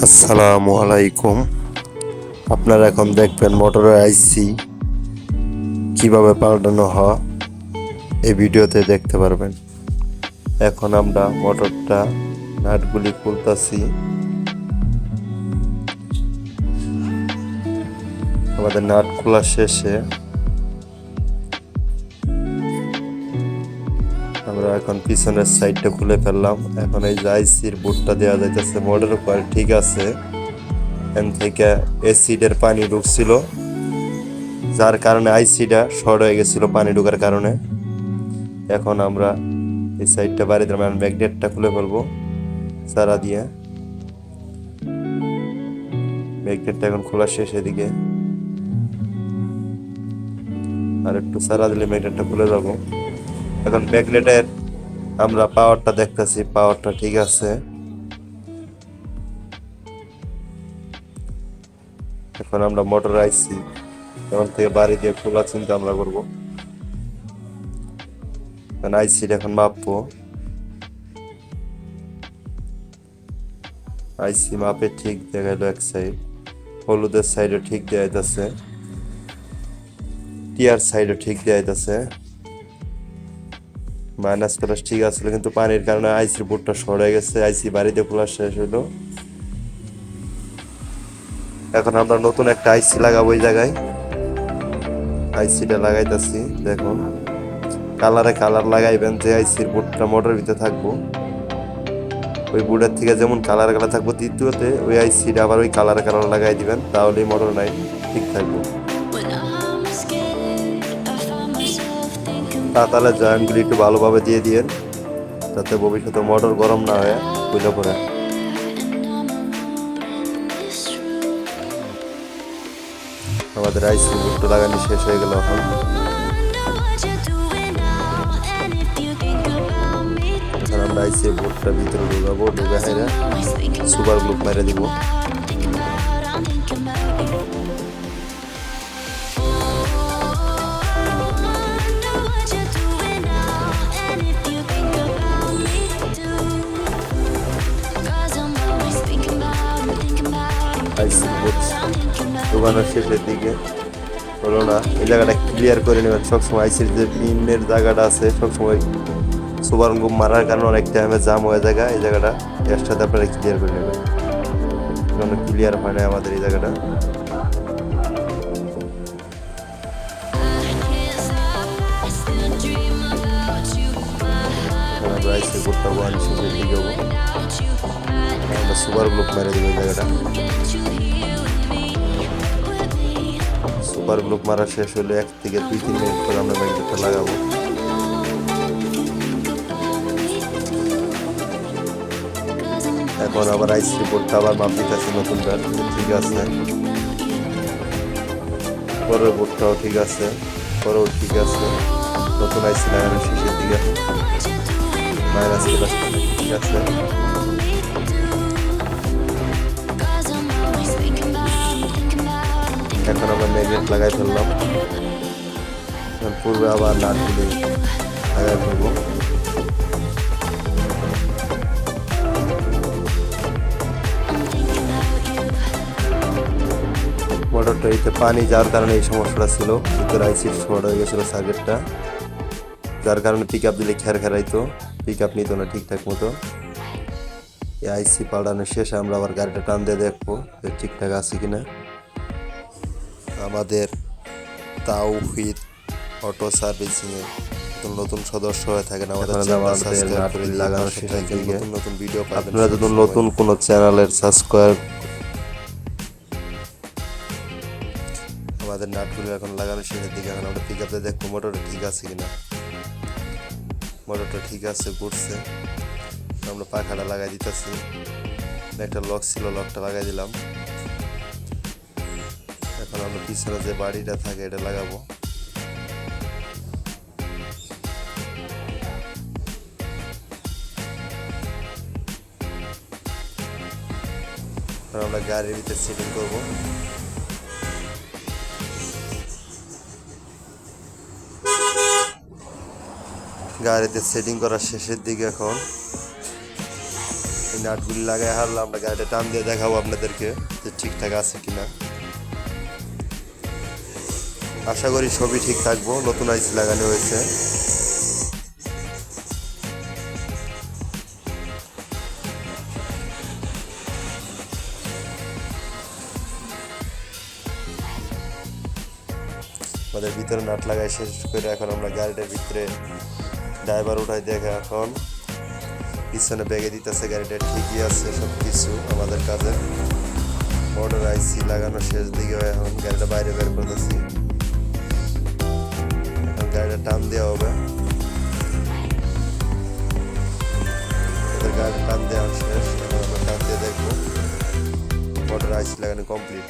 আসসালামু আলাইকুম। আপনারা এখন দেখবেন মোটরের আইসি কিভাবে পাল্টানো হয়, এই ভিডিওতে দেখতে পারবেন। এখন আমরা মোটরটা নাটগুলি খুলতাছি। আমাদের নাট খোলা শেষে আমরা এখন পিছনের সাইডটা খুলে ফেললাম। এখন এই যে আইসির বোর্ডটা দেওয়া যাইতেছে, মোটরের উপর ঠিক আছে। এখান থেকে অ্যাসিডের পানি ঢুকছিল, যার কারণে আইসিটা শর্ট হয়ে গেছিল পানি ঢোকার কারণে। এখন আমরা এই সাইডটা বাড়ি দিলাম, ম্যাগনেটটা খুলে ফেলবো চারা দিয়ে। ম্যাগনেটটা এখন খোলা শেষ, এদিকে আর একটু চারা দিলে ম্যাগনেটটা খুলে যাবো। এখন ম্যাগনেটের আমরা পাওয়ারটা দেখতেছি, পাওয়ারটা ঠিক আছে। এখন আমরা মোটর আইসি এখন থেকে বাড়ি দিয়ে খোলা চিন্তা আমরা করবো। আইসিটা এখন মাপবো। আইসি মাপে ঠিক দেখাইলো এক সাইড, হলুদের সাইডে ঠিক দেখাইতেছে, টিয়ার সাইডে ঠিক দেখাইতেছে। মাইনাস প্লাস ঠিক আসলে, কিন্তু পানির কারণে আইসির বোর্ডটা শর্ট হয়ে গেছে। আইসি বাড়িতে খোলা শেষ হইলো। এখন আমরা নতুন একটা আইসি লাগাবো এই জায়গায়। আইসিটা লাগাইতেছি, দেখুন কালারে কালার লাগাইবেন। যে আইসির বোর্ডটা মোটরের ভিতরে থাকবো, ওই বোর্ডের থেকে যেমন কালার কালার থাকবো, দ্বিতীয়তে ওই আইসিটা আবার ওই কালারে কালার লাগাই দিবেন, তাহলেই মোটর নাই ঠিক থাকবো। তাহলে জয়েন্টগুলি একটু ভালোভাবে দিয়ে দিয়েন, যাতে ভবিষ্যতে মোটর গরম না হয় বুঝলে পরে। আমাদের আইসি বোর্ডটা লাগানো শেষ হয়ে গেল। এখন আমরা আইসি বোর্ডটা ভিতরে ঢুকাবো, ঢুকা হাইরা সুপার গ্লু মেরে দিব। আইসি বোর্ড ঢুকানোর শেষের দিকে হলো না, এই জায়গাটা ক্লিয়ার করে নেবেন সবসময়। আইসির যে পিনের জায়গাটা আছে, সবসময় সুপার গ্লু মারার কারণে অনেক টাইমে জাম হয়ে যায়, এই জায়গাটা এক্সট্রাতে আপনারা ক্লিয়ার করে নেবেন। ক্লিয়ার হয় না আমাদের এই জায়গাটা। আমরা আইসির বোর্ডটা ওয়ান শেষের দিকে যাবো, আমরা সুপার গ্লু মেরে দেবো এই জায়গাটা। সুপার গ্লু মারা শেষ হলে 1 থেকে 2-3 মিনিট পর আমরা ম্যাগনেটটা লাগাবো। এখন আবার আইসি বোর্ডটা আবার মাপ দিতেছি নতুনটা, ঠিক আছে। পরের বোর্ডটাও ঠিক আছে, পরেও ঠিক আছে। নতুন আইসি লাগানোর শেষের দিকে মাইনাস প্লাস ঠিক আছে। এখন আমরা ম্যাগনেট লাগাই ফেললাম। পূর্বে আবার নাটগুলি লাগাই ফেলবো। মোটরটা এতে পানি যাওয়ার কারণে এই সমস্যাটা ছিল, ভিতরে আইসি শর্ট হয়ে গেছিলো সার্কিটটা, যার কারণে পিক আপ দিলে খের খেরাইতো, পিক আপ নিত না ঠিকঠাক মতো। এই আইসি পাল্টানোর শেষে আমরা আবার গাড়িটা টান দিয়ে দেখবো যে ঠিকঠাক আছে কিনা। আমাদের তাওহিদ অটো সার্ভিসিং এর নতুন সদস্য হয়ে থাকেন আমাদের লাগানোর শেষের দিকে নতুন ভিডিও পাবেন। আপনারা যদি নতুন কোনো চ্যানেলের সাবস্ক্রাইব, আমাদের নাটগুলো এখন লাগানোর শেষের দিকে। এখন আমরা পিক আপে দেখবো মোটরটা ঠিক আছে কিনা। মোটরটা ঠিক আছে, ঘুরছে। আমরা পাখাটা লাগাই দিতেছি, একটা লক ছিল, লকটা লাগাই দিলাম। এখন আমরা পিছনে যে বাড়িটা থাকে এটা লাগাবো। আমরা গাড়ির ভিতরে সেটিং করবো। গাড়িতে সেটিং করার শেষের দিকে এখন এই নাটগুলি লাগাই হারলাম, আমরা গাড়িটা টান দিয়ে দেখাবো আপনাদেরকে যে ঠিকঠাক আছে কিনা। আশা করি সবই ঠিক থাকবো, নতুন আইসি লাগানো হয়েছে। আমাদের ভিতরে নাট লাগাই শেষ করে এখন আমরা গাড়িটার ভিতরে ড্রাইভার উঠাই দেখে এখন পিছনে ব্যাগে দিতেছে, গাড়িটা ঠিকই আছে সব কিছু আমাদের কাজে। মোটর আইসি লাগানো শেষ দিকে, এখন গাড়িটা বাইরে বের করতেছি, এখন গাড়িটা টান দেওয়া হবে। গাড়িটা টান দেওয়া শেষ, এখন আমরা টান দিয়ে দেখবো মোটর আইসি লাগানো কমপ্লিট।